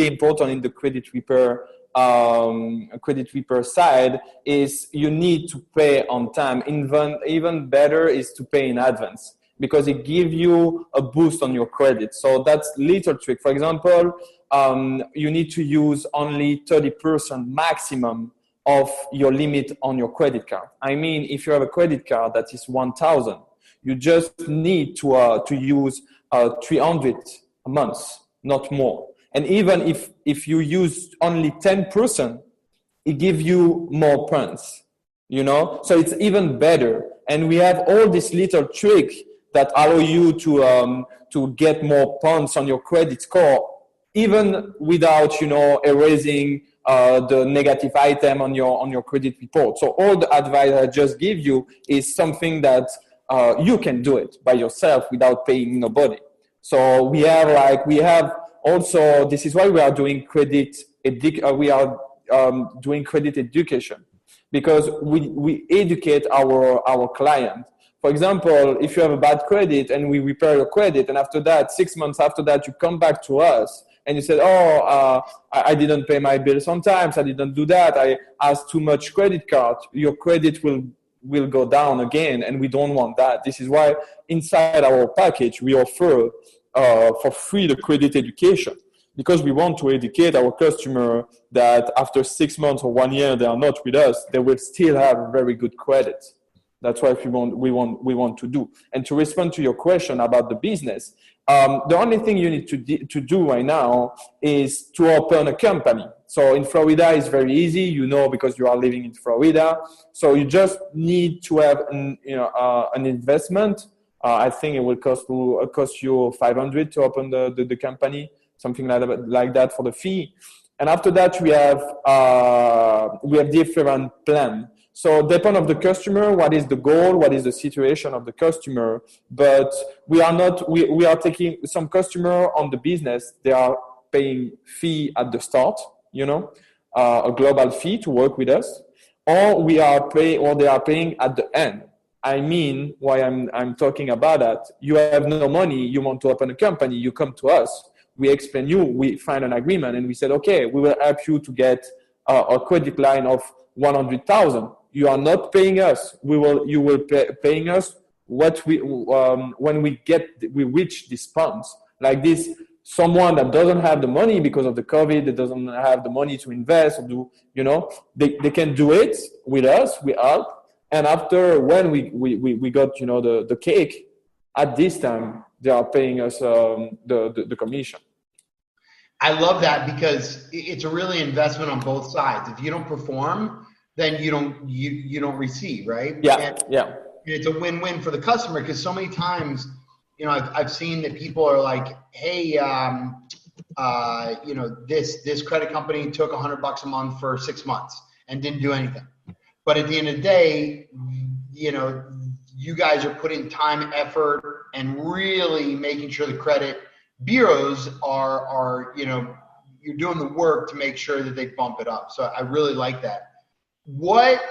important in the credit repair side is you need to pay on time. Even better is to pay in advance, because it gives you a boost on your credit. So that's little trick. For example, you need to use only 30% maximum of your limit on your credit card. I mean, if you have a credit card that is 1,000, you just need to use 300 a month, not more. And even if you use only 10%, it gives you more points, So it's even better. And we have all this little trick that allow you to get more points on your credit score, even without, erasing the negative item on your credit report. So all the advice I just give you is something that you can do it by yourself without paying nobody. So we have also, this is why we are doing credit education, because we educate our client. For example, if you have a bad credit and we repair your credit, and after that, 6 months after that, you come back to us and you said, I didn't pay my bills on time, I didn't do that, I asked too much credit card, your credit will go down again, and we don't want that. This is why inside our package, we offer for free the credit education, because we want to educate our customer that after 6 months or 1 year they are not with us, they will still have very good credit. That's what we want to do. And to respond to your question about the business, the only thing you need to do right now is to open a company. So in Florida, it's very easy, because you are living in Florida. So you just need to have an investment. I think it will cost you $500 to open the company, something like that for the fee. And after that, we have different plans. So depend of the customer, what is the goal, what is the situation of the customer. But we are taking some customer on the business, they are paying fee at the start, a global fee to work with us, or they are paying at the end. I mean, why I'm talking about that, you have no money, you want to open a company, you come to us, we explain you, we find an agreement, and we said, okay, we will help you to get a credit line of 100,000. You are not paying us. You will paying us what when we reach these funds. Like this, someone that doesn't have the money because of the COVID, that doesn't have the money to invest or do, they can do it with us. We help, and after when we got the cake, at this time they are paying us the commission. I love that, because it's a really investment on both sides. If you don't perform, then you don't receive, right? Yeah. And it's a win-win for the customer, because so many times, I've seen that people are like, hey, this credit company took $100 a month for 6 months and didn't do anything. But at the end of the day, you guys are putting time, effort, and really making sure the credit bureaus are you're doing the work to make sure that they bump it up. So I really like that. What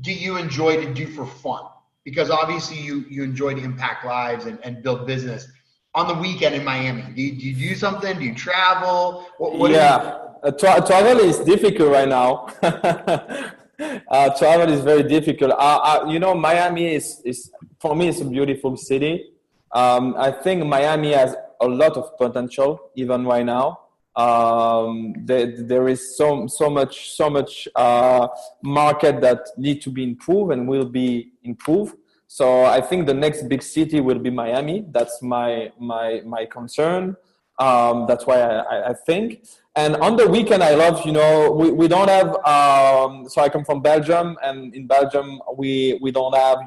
do you enjoy to do for fun? Because obviously you enjoy to impact lives and build business. On the weekend in Miami, do you do something? Do you travel? Travel is difficult right now. Travel is very difficult. Miami is for me, it's a beautiful city. I think Miami has a lot of potential even right now. There is so much market that need to be improved and will be improved. So I think the next big city will be Miami. That's my concern. That's why I think. And on the weekend, I love, we don't have, so I come from Belgium, and in Belgium, we don't have,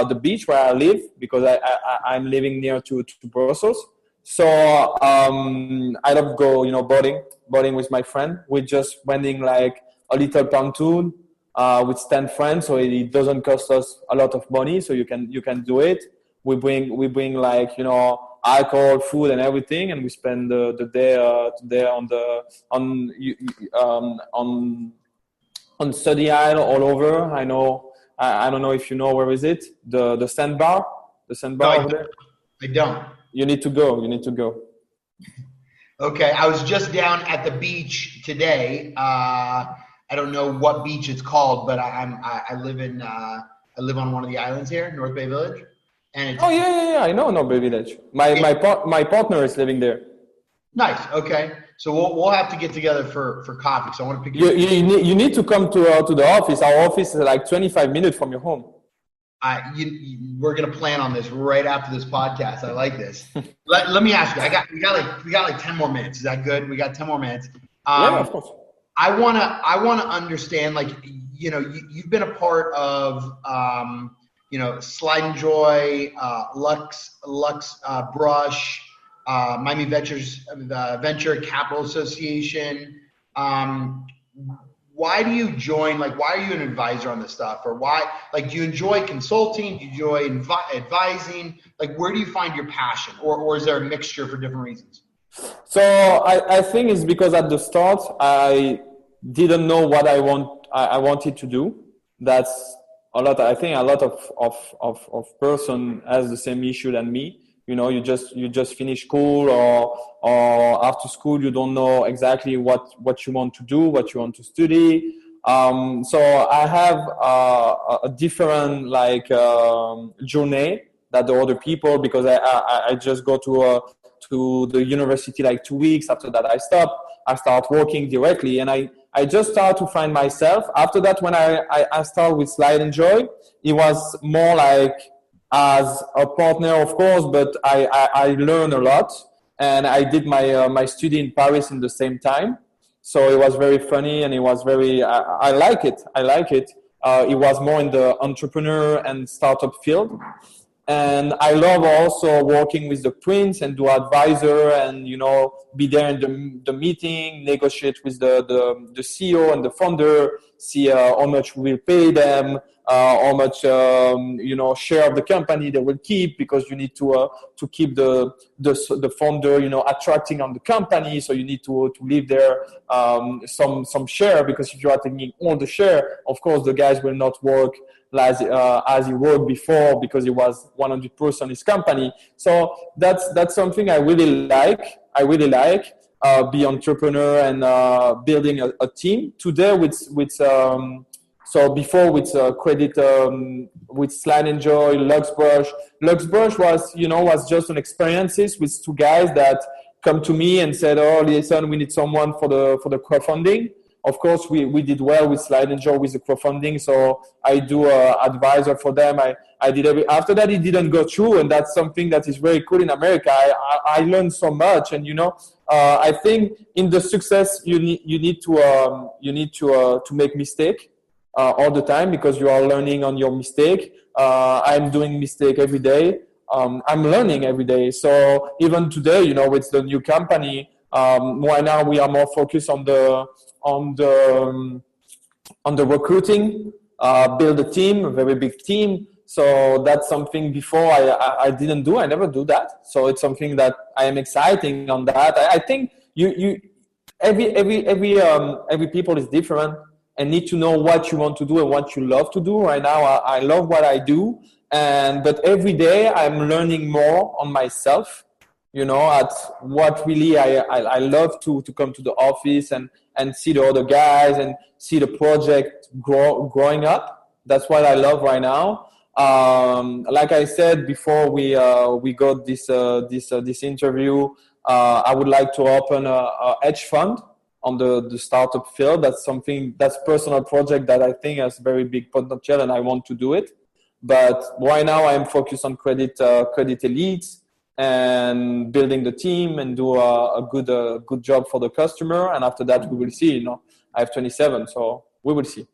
the beach where I live, because I'm living near to Brussels. So I love go, boating with my friend. We're just renting like a little pontoon with 10 friends, so it doesn't cost us a lot of money. So you can do it. We bring like alcohol, food, and everything, and we spend the day there on Study Isle all over. I don't know if you know, where is it? The sandbar over there. I don't. You need to go. Okay, I was just down at the beach today. I don't know what beach it's called, but I live in I live on one of the islands here, North Bay Village, and Oh yeah. I know Nobe Village. My partner is living there. nice. Okay, so we'll have to get together for coffee. So I want to pick You need to come to the office. Our office is like 25 minutes from your home. We're gonna plan on this right after this podcast. I like this. Let me ask you. We got like 10 more minutes. Is that good? We got 10 more minutes. Yeah, of course. I wanna understand, like, you know, you've been a part of you know, Slide and Joy, Lux Brush, Miami Ventures, Venture Capital Association. Why do you join? Like, why are you an advisor on this stuff? Or why, like, do you enjoy consulting? Do you enjoy advising? Like, where do you find your passion? Or is there a mixture for different reasons? So I think it's because at the start I didn't know what I wanted to do. That's a lot. I think a lot of person has the same issue than me. You know, you just finish school or after school you don't know exactly what you want to do, what you want to study. So I have a different journey that the other people, because I just go to the university like 2 weeks. After that, I start working directly, and I just start to find myself. After that, when I start with Slide and Joy, it was more like as a partner, of course, but I learned a lot, and I did my study in Paris in the same time. So it was very funny, and it was very, I like it. It was more in the entrepreneur and startup field. And I love also working with the prince and do advisor and, you know, be there in the meeting, negotiate with the CEO and the founder, see how much we will pay them, how much, you know, share of the company they will keep, because you need to keep the founder, you know, attracting on the company. So you need to leave there some share, because if you are taking all the share, of course, the guys will not work as he worked before, because it was 100% his company. So that's something I really like. Be entrepreneur and building a team. Today so before with credit, with Slide and Joy, Lux Brush was just an experiences with two guys that come to me and said, "Oh, listen, we need someone for the crowdfunding." Of course, we did well with Slide and Joy with the crowdfunding, so I do advisor for them. I did after that, it didn't go through, and that's something that is very cool in America. I learned so much, and you know, I think in the success you need to make mistake all the time, because you are learning on your mistake. I'm doing mistake every day. I'm learning every day. So even today, you know, with the new company, right now we are more focused on the recruiting, build a team, a very big team. So that's something before I didn't do. I never do that. So it's something that I am exciting on that. I think every people is different and need to know what you want to do and what you love to do. Right now, I love what I do, but every day I'm learning more on myself. You know, at what really I love to come to the office and see the other guys and see the project growing up. That's what I love right now. Like I said before, we got this interview. I would like to open a hedge fund on the startup field. That's personal project that I think has very big potential, and I want to do it. But right now I'm focused on credit elites and building the team and do a good job for the customer. And after that, we will see. You know, I have 27, so we will see.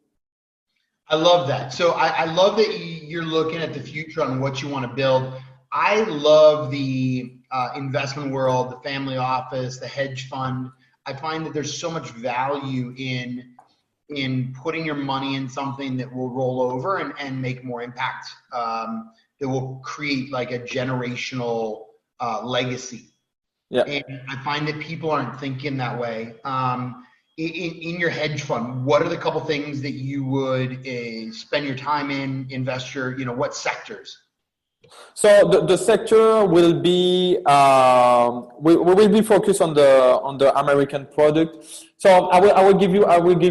I love that. So I love that you're looking at the future on what you want to build. I love the investment world, the family office, the hedge fund. I find that there's so much value in putting your money in something that will roll over and make more impact, that will create like a generational legacy. Yeah. And I find that people aren't thinking that way. In your hedge fund, what are the couple things that you would spend your time in, invest your, you know, what sectors? So the sector will be we will be focused on the American product. So I will give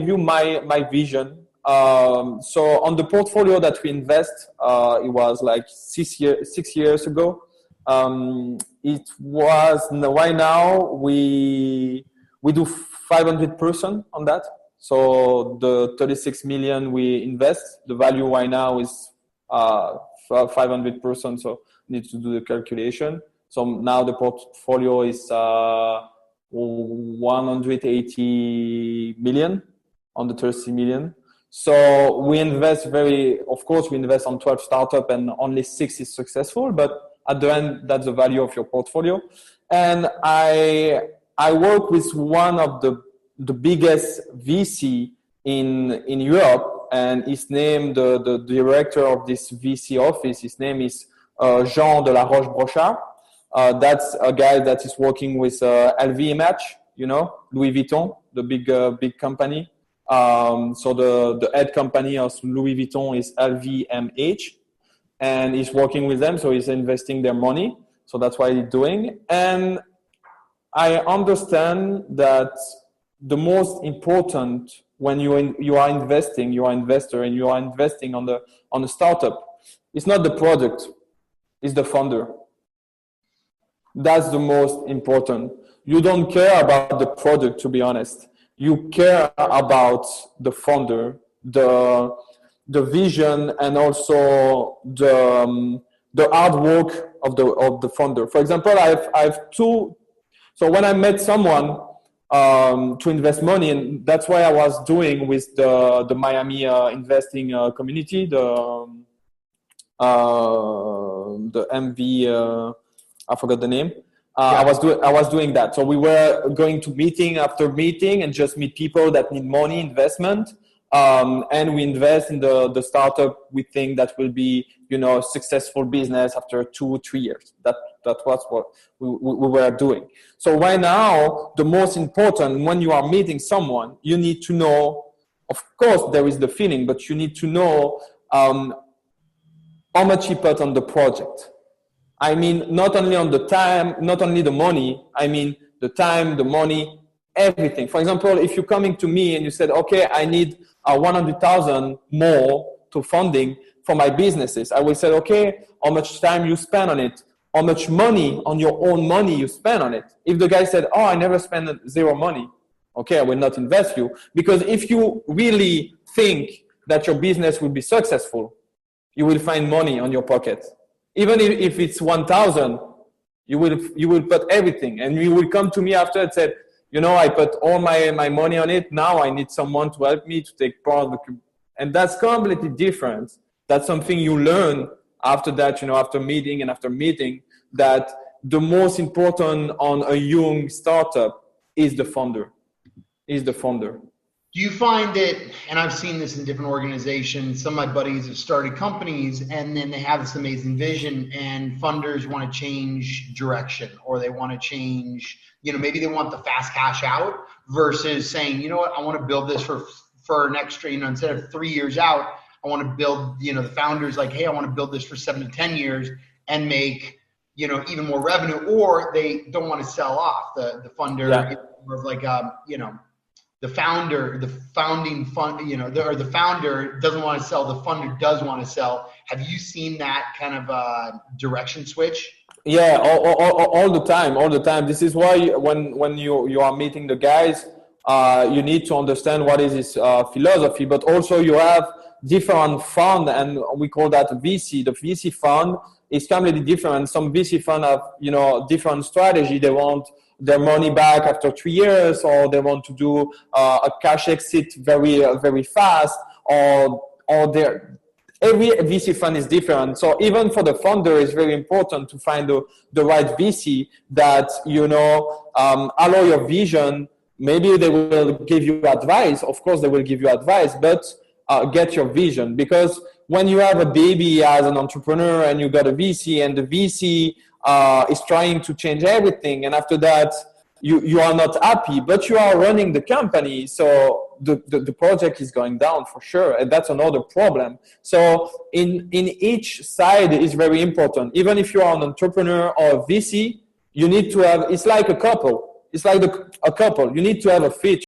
you my vision. So on the portfolio that we invest, it was like 6 years ago. It was right now we do 500% on that. So the 36 million we invest, the value right now is 500%. So need to do the calculation. So now the portfolio is 180 million on the 30 million. So we invest of course, we invest on 12 startups and only 6 is successful. But at the end, that's the value of your portfolio. And I work with one of the biggest VC in Europe, and his name, the director of this VC office, his name is Jean de la Roche-Brochard. That's a guy that is working with LVMH, Louis Vuitton, the big company. So the head company of Louis Vuitton is LVMH, and he's working with them. So he's investing their money. So that's what he's doing. And I understand that the most important when you are investing, you are an investor, and you are investing on a startup, it's not the product, it's the founder. That's the most important. You don't care about the product, to be honest. You care about the founder, the vision, and also the hard work of the founder. For example, I have two. So when I met someone to invest money, and that's why I was doing with the Miami investing community, the MV, I forgot the name. I was doing that. So we were going to meeting after meeting and just meet people that need money, investment, and we invest in the startup we think that will be, a successful business after 2-3 years. That was what we were doing. So right now, the most important, when you are meeting someone, you need to know, of course, there is the feeling, but you need to know how much you put on the project. I mean, not only on the time, not only the money, I mean the time, the money, everything. For example, if you're coming to me and you said, okay, I need 100,000 more to funding for my businesses, I will say, okay, how much time you spend on it? How much money on your own money you spend on it? If the guy said, oh, I never spend zero money, okay, I will not invest you. Because if you really think that your business will be successful, you will find money on your pocket. Even if it's 1,000, you will put everything, and you will come to me after and say, I put all my money on it. Now I need someone to help me to take part of the, and that's completely different. That's something you learn after that, after meeting and after meeting, that the most important on a young startup is the founder. Do you find that, and I've seen this in different organizations, some of my buddies have started companies and then they have this amazing vision and funders want to change direction, or they want to change, maybe they want the fast cash out versus saying, you know what, I want to build this for an extra, instead of 3 years out, I want to build, the founders like, hey, I want to build this for 7 to 10 years and make, even more revenue, or they don't want to sell off the funder. Yeah. It's more of like, the founder, the founding fund, or the founder doesn't want to sell, the funder does want to sell. Have you seen that kind of direction switch? Yeah, all the time. This is why when you are meeting the guys, you need to understand what is his philosophy, but also you have different fund, and we call that VC. The VC fund is completely different. Some VC fund have, different strategy. They want their money back after 3 years, or they want to do a cash exit very, very fast, or every VC fund is different. So even for the founder, it's very important to find the right VC that, allow your vision. Maybe they will give you advice. Of course, they will give you advice, but get your vision. Because when you have a baby as an entrepreneur and you got a VC, and the VC is trying to change everything, and after that you are not happy, but you are running the company, so the project is going down for sure, and that's another problem. So in each side is very important. Even if you are an entrepreneur or a VC, you need to have, it's like a couple. It's like a couple. You need to have a fit.